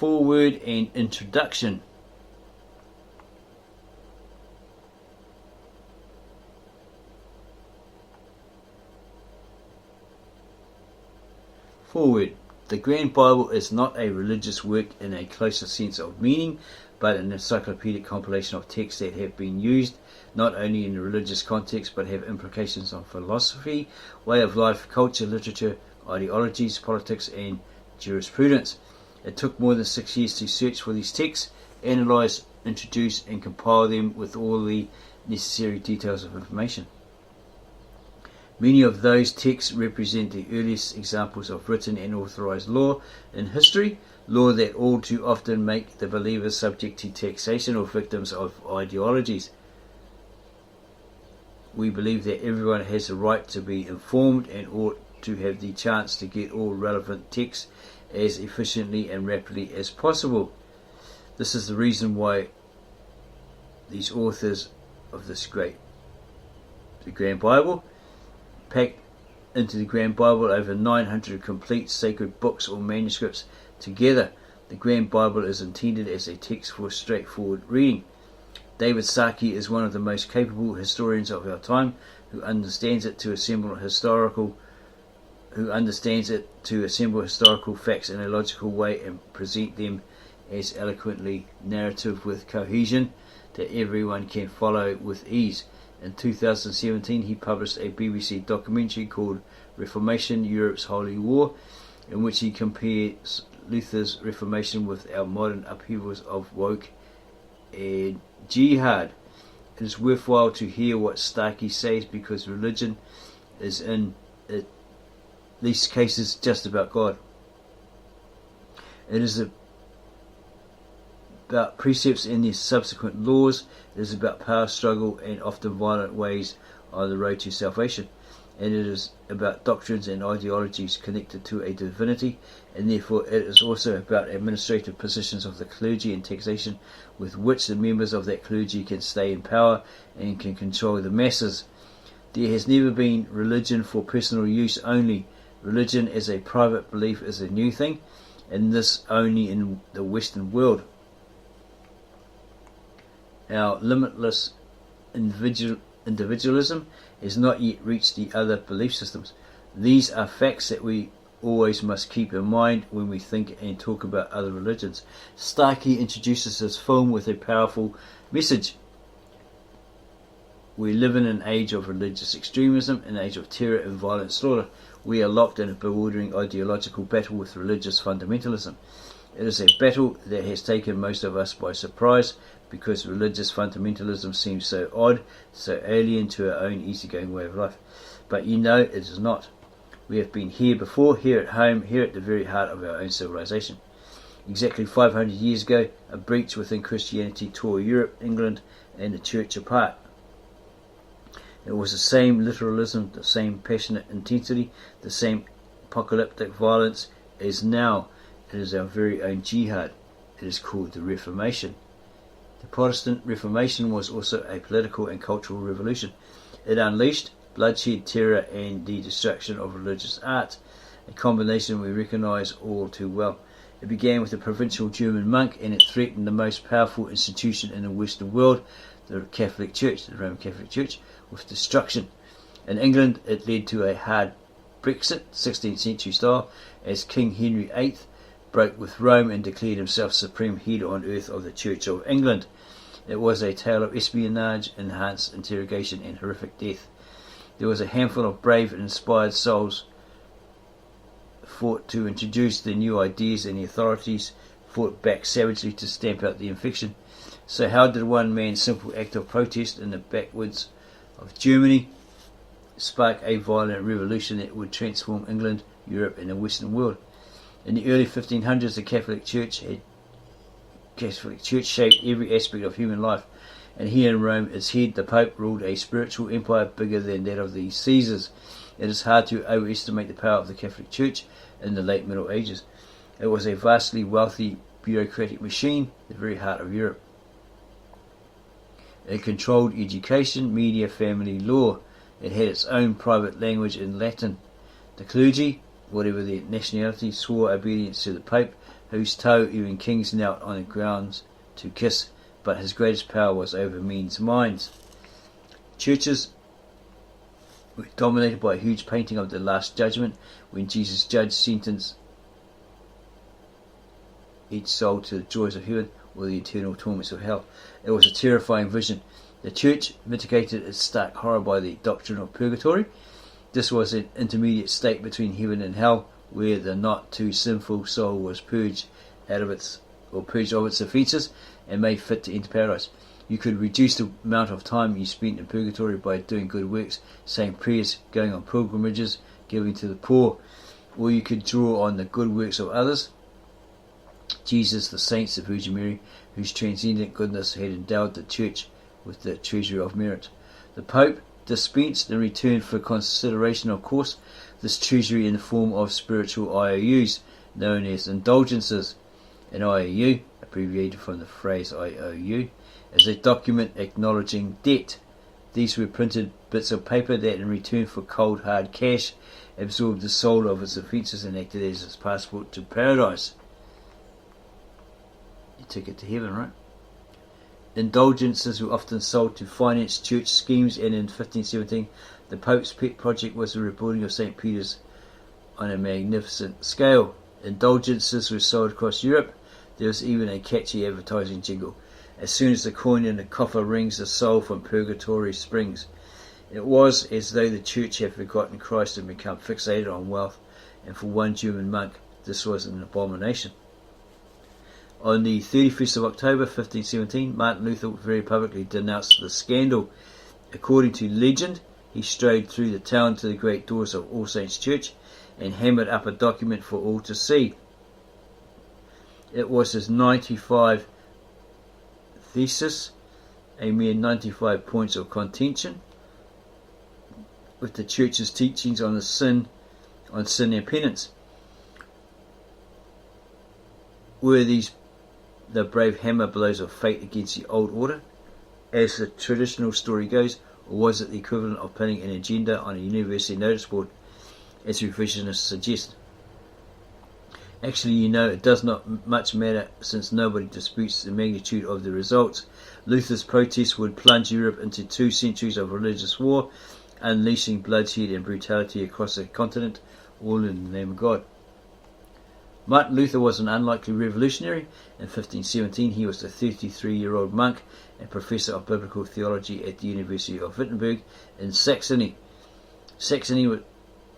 Foreword and Introduction. Foreword. The Grand Bible is not a religious work in a closer sense of meaning, but an encyclopedic compilation of texts that have been used not only in a religious context but have implications on philosophy, way of life, culture, literature, ideologies, politics and jurisprudence. It took more than 6 years to search for these texts, analyse, introduce and compile them with all the necessary details of information. Many of those texts represent the earliest examples of written and authorized law in history, law that all too often make the believers subject to taxation or victims of ideologies. We believe that everyone has the right to be informed and ought to have the chance to get all relevant texts as efficiently and rapidly as possible. This is the reason why these authors of the Grand Bible packed into the Grand Bible over 900 complete sacred books or manuscripts together. The Grand Bible is intended as a text for straightforward reading. David Saki is one of the most capable historians of our time, who understands it to assemble historical facts in a logical way and present them as eloquently narrative with cohesion that everyone can follow with ease. In 2017, he published a BBC documentary called Reformation, Europe's Holy War, in which he compares Luther's Reformation with our modern upheavals of woke and jihad. It is worthwhile to hear what Starkey says, because religion is in these cases just about God. It is about precepts and their subsequent laws. It is about power struggle and often violent ways on the road to salvation. And it is about doctrines and ideologies connected to a divinity, and therefore it is also about administrative positions of the clergy and taxation with which the members of that clergy can stay in power and can control the masses. There has never been religion for personal use only. Religion as a private belief is a new thing, and this only in the Western world. Our limitless individualism has not yet reached the other belief systems. These are facts that we always must keep in mind when we think and talk about other religions. Starkey introduces his film with a powerful message. We live in an age of religious extremism, an age of terror and violent slaughter. We are locked in a bewildering ideological battle with religious fundamentalism. It is a battle that has taken most of us by surprise, because religious fundamentalism seems so odd, so alien to our own easygoing way of life. But you know it is not. We have been here before, here at home, here at the very heart of our own civilization. Exactly 500 years ago, a breach within Christianity tore Europe, England and the Church apart. It was the same literalism, the same passionate intensity, the same apocalyptic violence as now. It is our very own jihad. It is called the Reformation. The Protestant Reformation was also a political and cultural revolution. It unleashed bloodshed, terror and the destruction of religious art, a combination we recognise all too well. It began with a provincial German monk, and it threatened the most powerful institution in the Western world, the Catholic Church, the Roman Catholic Church, with destruction. In England, it led to a hard Brexit, 16th century style, as King Henry VIII broke with Rome and declared himself supreme head on earth of the Church of England. It was a tale of espionage, enhanced interrogation and horrific death. There was a handful of brave and inspired souls fought to introduce the new ideas, and the authorities fought back savagely to stamp out the infection. So how did one man's simple act of protest in the backwoods of Germany spark a violent revolution that would transform England, Europe and the Western world? In the early 1500s, the Catholic Church shaped every aspect of human life, and here in Rome, its head, the Pope, ruled a spiritual empire bigger than that of the Caesars. It is hard to overestimate the power of the Catholic Church in the late Middle Ages. It was a vastly wealthy bureaucratic machine, the very heart of Europe. It controlled education, media, family, law. It had its own private language in Latin. The clergy, whatever their nationality, swore obedience to the Pope, whose toe even kings knelt on the ground to kiss, but his greatest power was over men's minds. Churches were dominated by a huge painting of the Last Judgment, when Jesus judged sentence each soul to the joys of heaven or the eternal torments of hell. It was a terrifying vision. The church mitigated its stark horror by the doctrine of purgatory. This was an intermediate state between heaven and hell, where the not too sinful soul was purged of its offences and made fit to enter paradise. You could reduce the amount of time you spent in purgatory by doing good works, saying prayers, going on pilgrimages, giving to the poor, or you could draw on the good works of others. Jesus, the saints, the Virgin Mary, whose transcendent goodness had endowed the church with the treasury of merit. The Pope dispensed in return for consideration, of course, this treasury in the form of spiritual IOUs, known as indulgences. An IOU, abbreviated from the phrase IOU, is a document acknowledging debt. These were printed bits of paper that, in return for cold hard cash, absorbed the soul of its offences and acted as its passport to paradise. Your ticket to heaven, right? Indulgences were often sold to finance church schemes, and in 1517 the Pope's pet project was the rebuilding of St. Peter's on a magnificent scale. Indulgences were sold across Europe. There was even a catchy advertising jingle: "As soon as the coin in the coffer rings, the soul from purgatory springs." It was as though the church had forgotten Christ and become fixated on wealth, and for one German monk this was an abomination. On the 31st of October 1517, Martin Luther very publicly denounced the scandal. According to legend, he strode through the town to the great doors of All Saints Church and hammered up a document for all to see. It was his 95 thesis, a mere 95 points of contention with the church's teachings on sin and penance. Were these the brave hammer blows of fate against the old order, as the traditional story goes, or was it the equivalent of pinning an agenda on a university notice board, as revisionists suggest? Actually, it does not much matter, since nobody disputes the magnitude of the results. Luther's protest would plunge Europe into 2 centuries of religious war, unleashing bloodshed and brutality across the continent, all in the name of God. Martin Luther was an unlikely revolutionary. In 1517 he was a 33-year-old monk and professor of biblical theology at the University of Wittenberg in Saxony. Saxony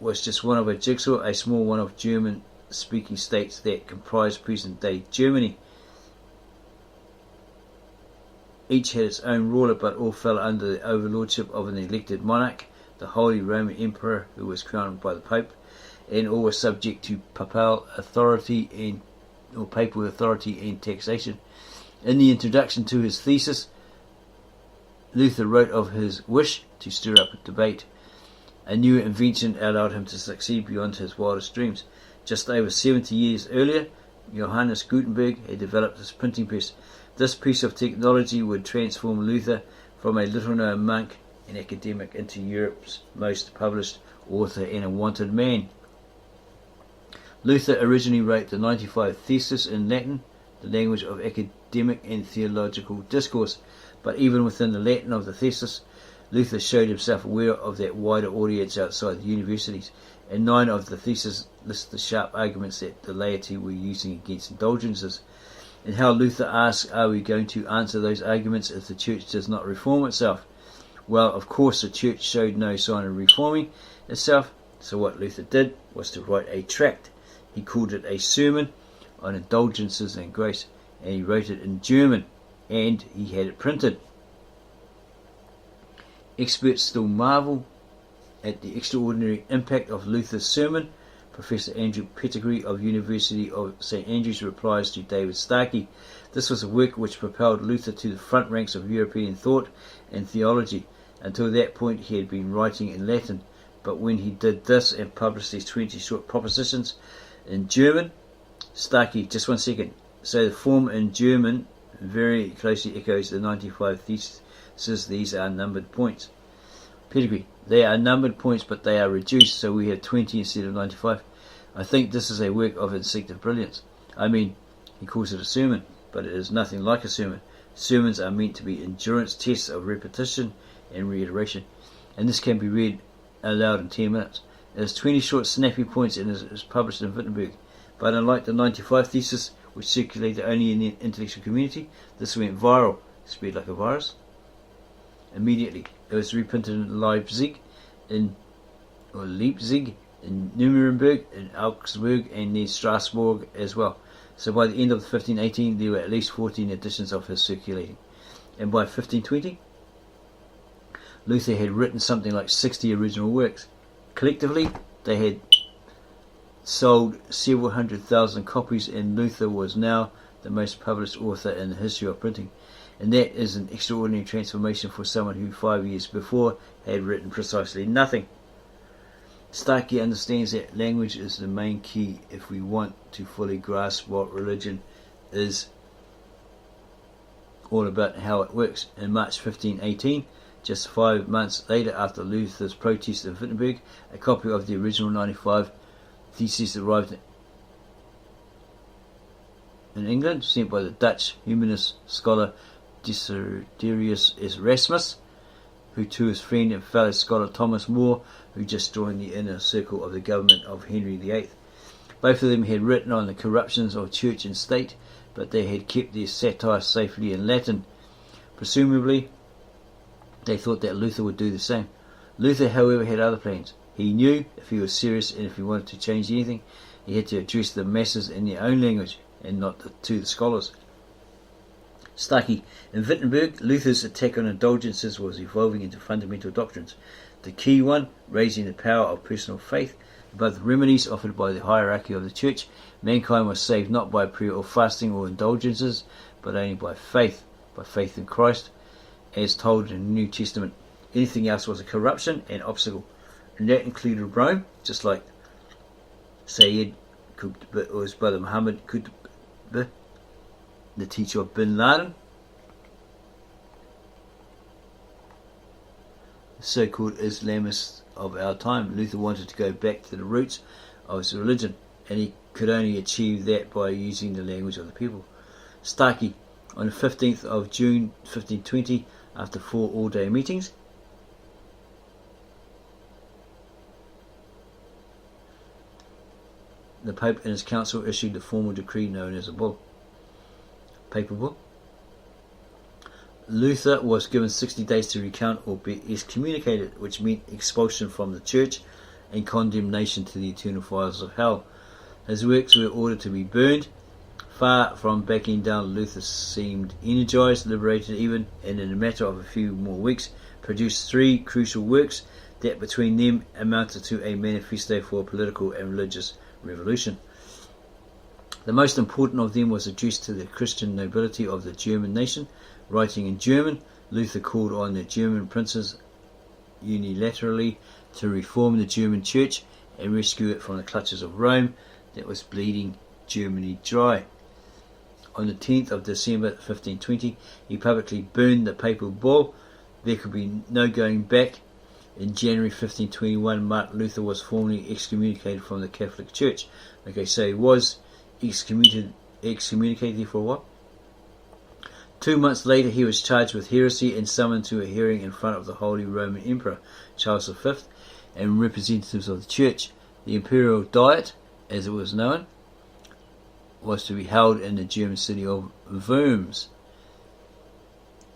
was just one of a jigsaw, a small one of German-speaking states that comprised present-day Germany. Each had its own ruler, but all fell under the overlordship of an elected monarch, the Holy Roman Emperor, who was crowned by the Pope, and all were subject to papal authority and taxation. In the introduction to his thesis, Luther wrote of his wish to stir up a debate. A new invention allowed him to succeed beyond his wildest dreams. Just over 70 years earlier, Johannes Gutenberg had developed his printing press. This piece of technology would transform Luther from a little-known monk and academic into Europe's most published author and a wanted man. Luther originally wrote the 95 Theses in Latin, the language of academic and theological discourse, but even within the Latin of the Theses, Luther showed himself aware of that wider audience outside the universities, and 9 of the Theses list the sharp arguments that the laity were using against indulgences. And how Luther asks, are we going to answer those arguments if the church does not reform itself? Well, of course the church showed no sign of reforming itself, so what Luther did was to write a tract. He called it a sermon on indulgences and grace, and he wrote it in German, and he had it printed. Experts still marvel at the extraordinary impact of Luther's sermon. Professor Andrew Pettigrew of University of St. Andrews replies to David Starkey, this was a work which propelled Luther to the front ranks of European thought and theology. Until that point he had been writing in Latin, but when he did this and published these 20 short propositions in German, Starkey, just 1 second. So the form in German very closely echoes the 95 theses. These are numbered points. Pettigrew, they are numbered points, but they are reduced, so we have 20 instead of 95. I think this is a work of instinctive brilliance. I mean, He calls it a sermon, but it is nothing like a sermon. Sermons are meant to be endurance tests of repetition and reiteration, and this can be read aloud in 10 minutes. It has 20 short snappy points and is published in Wittenberg. But unlike the 95 thesis, which circulated only in the intellectual community, this went viral, spread like a virus. Immediately, it was reprinted in Leipzig, in Nuremberg, in Augsburg, and near Strasbourg as well. So by the end of 1518, there were at least 14 editions of his circulating. And by 1520, Luther had written something like 60 original works. Collectively, they had sold several 100,000 copies, and Luther was now the most published author in the history of printing. And that is an extraordinary transformation for someone who 5 years before had written precisely nothing. Starkey understands that language is the main key if we want to fully grasp what religion is all about and how it works. In March 1518, just 5 months later after Luther's protest in Wittenberg, a copy of the original 95 thesis arrived in England, sent by the Dutch humanist scholar Desiderius Erasmus, who to his friend and fellow scholar Thomas More, who just joined the inner circle of the government of Henry VIII. Both of them had written on the corruptions of church and state, but they had kept their satire safely in Latin. Presumably, they thought that Luther would do the same. Luther, however, had other plans. He knew if he was serious and if he wanted to change anything, he had to address the masses in their own language and not to the scholars. Starkey. In Wittenberg, Luther's attack on indulgences was evolving into fundamental doctrines. The key one, raising the power of personal faith above the remedies offered by the hierarchy of the church. Mankind was saved not by prayer or fasting or indulgences, but only by faith in Christ, as told in the New Testament. Anything else was a corruption and obstacle, and that included Rome, just like Sayyid Qutb or his brother Muhammad Qutb, the teacher of Bin Laden, the so-called Islamists of our time. Luther wanted to go back to the roots of his religion, and he could only achieve that by using the language of the people. Starkey. On the 15th of June 1520, after 4 all-day meetings, the Pope and his council issued the formal decree known as a bull, papal bull. Luther was given 60 days to recount or be excommunicated, which meant expulsion from the church and condemnation to the eternal fires of hell. His works were ordered to be burned. Far from backing down, Luther seemed energized, liberated even, and in a matter of a few more weeks produced 3 crucial works that between them amounted to a manifesto for political and religious revolution. The most important of them was addressed to the Christian nobility of the German nation. Writing in German, Luther called on the German princes unilaterally to reform the German church and rescue it from the clutches of Rome that was bleeding Germany dry. On the 10th of December 1520, he publicly burned the papal bull. There could be no going back. In January 1521, Martin Luther was formally excommunicated from the Catholic Church. Okay, so he was excommunicated for a while. 2 months later, he was charged with heresy and summoned to a hearing in front of the Holy Roman Emperor Charles V and representatives of the Church. The Imperial Diet, as it was known, was to be held in the German city of Worms.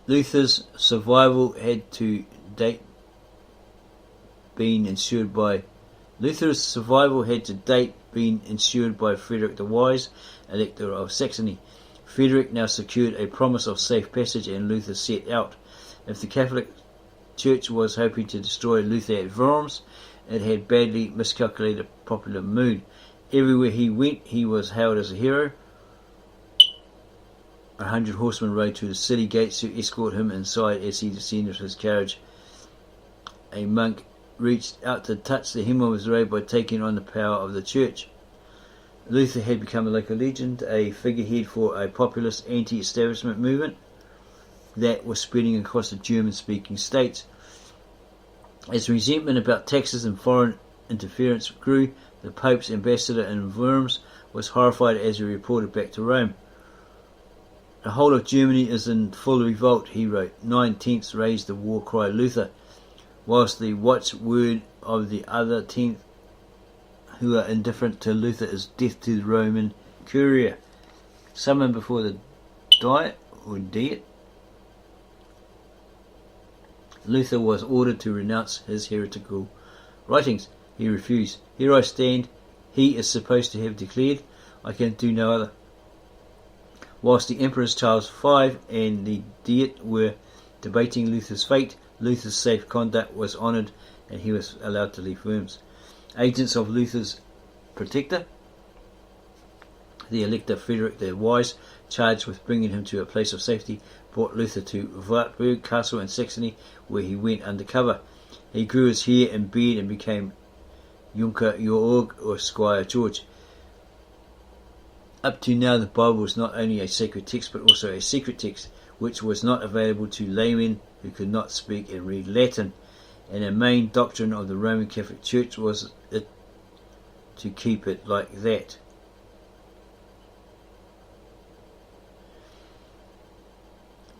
Luther's survival had to date been ensured by Frederick the Wise, Elector of Saxony. Frederick now secured a promise of safe passage, and Luther set out. If the Catholic Church was hoping to destroy Luther at Worms, it had badly miscalculated popular mood. Everywhere he went, he was hailed as a hero. 100 horsemen rode to the city gates to escort him inside as he descended his carriage. A monk reached out to touch the hem of his robe by taking on the power of the church. Luther had become a local legend, a figurehead for a populist anti-establishment movement that was spreading across the German-speaking states. As resentment about taxes and foreign interference grew, the Pope's ambassador in Worms was horrified as he reported back to Rome. The whole of Germany is in full revolt, he wrote. 9/10 raised the war cry Luther, whilst the watchword of the other 10th who are indifferent to Luther is death to the Roman Curia. Summoned before the Diet or Diet, Luther was ordered to renounce his heretical writings. He refused. Here I stand, he is supposed to have declared, I can do no other. Whilst the Emperors Charles V and the Diet were debating Luther's fate, Luther's safe conduct was honoured and he was allowed to leave Worms. Agents of Luther's protector, the Elector Frederick the Wise, charged with bringing him to a place of safety, brought Luther to Wartburg Castle in Saxony, where he went under cover. He grew his hair and beard and became Junker Georg, or Squire George. Up to now, the Bible was not only a sacred text but also a secret text, which was not available to laymen who could not speak and read Latin, and a main doctrine of the Roman Catholic Church was it to keep it like that.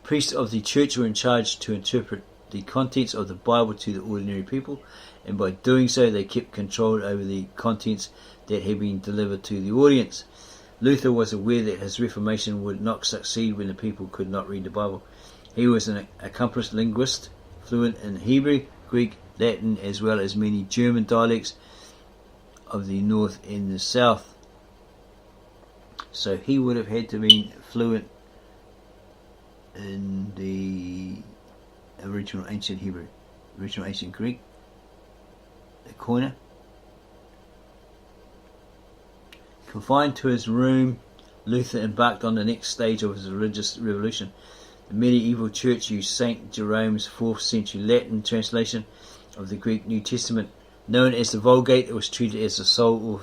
Priests of the church were in charge to interpret the contents of the Bible to the ordinary people, and by doing so they kept control over the contents that had been delivered to the audience. Luther was aware that his Reformation would not succeed when the people could not read the Bible. He was an accomplished linguist, fluent in Hebrew, Greek, Latin, as well as many German dialects of the north and the south. So he would have had to be fluent in the original ancient Hebrew, original ancient Greek, the Koine. Confined to his room, Luther embarked on the next stage of his religious revolution. The medieval church used St. Jerome's 4th century Latin translation of the Greek New Testament. Known as the Vulgate, it was treated as the sole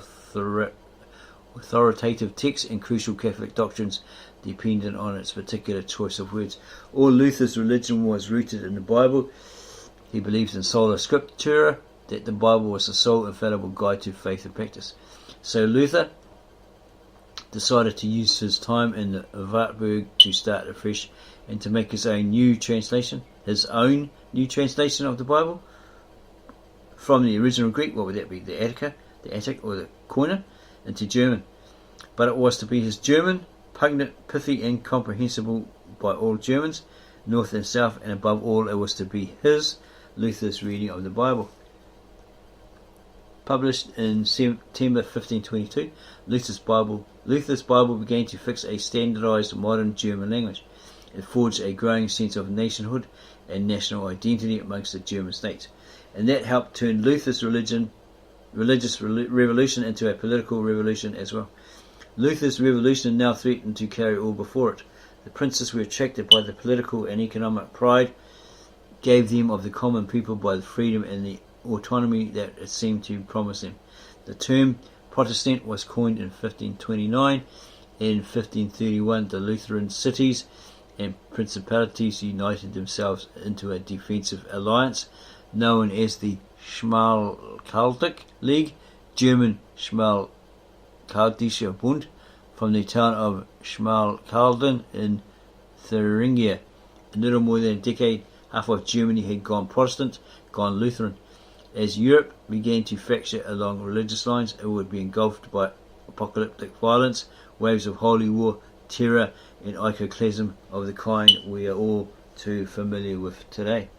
authoritative text, and crucial Catholic doctrines dependent on its particular choice of words. All Luther's religion was rooted in the Bible. He believes in sola scriptura, that the Bible was the sole infallible guide to faith and practice. So Luther decided to use his time in Wartburg to start afresh and to make his own new translation of the Bible from the original Greek. What would that be? The Attic or the Koine, into German. But it was to be his German, pungent, pithy and comprehensible by all Germans, north and south, and above all it was to be Luther's reading of the Bible. Published in September 1522, Luther's Bible began to fix a standardized modern German language. It forged a growing sense of nationhood and national identity amongst the German states, and that helped turn Luther's religious revolution into a political revolution as well. Luther's revolution now threatened to carry all before it. The princes were attracted by the political and economic pride gave them of the common people by the freedom and the autonomy that it seemed to promise them. The term Protestant was coined in 1529. In 1531, the Lutheran cities and principalities united themselves into a defensive alliance known as the Schmalkaldic League, German Schmalkaldischer Bund, from the town of Schmalkalden in Thuringia. In little more than a decade, half of Germany had gone Protestant, gone Lutheran. As Europe began to fracture along religious lines, it would be engulfed by apocalyptic violence, waves of holy war, terror, and iconoclasm of the kind we are all too familiar with today.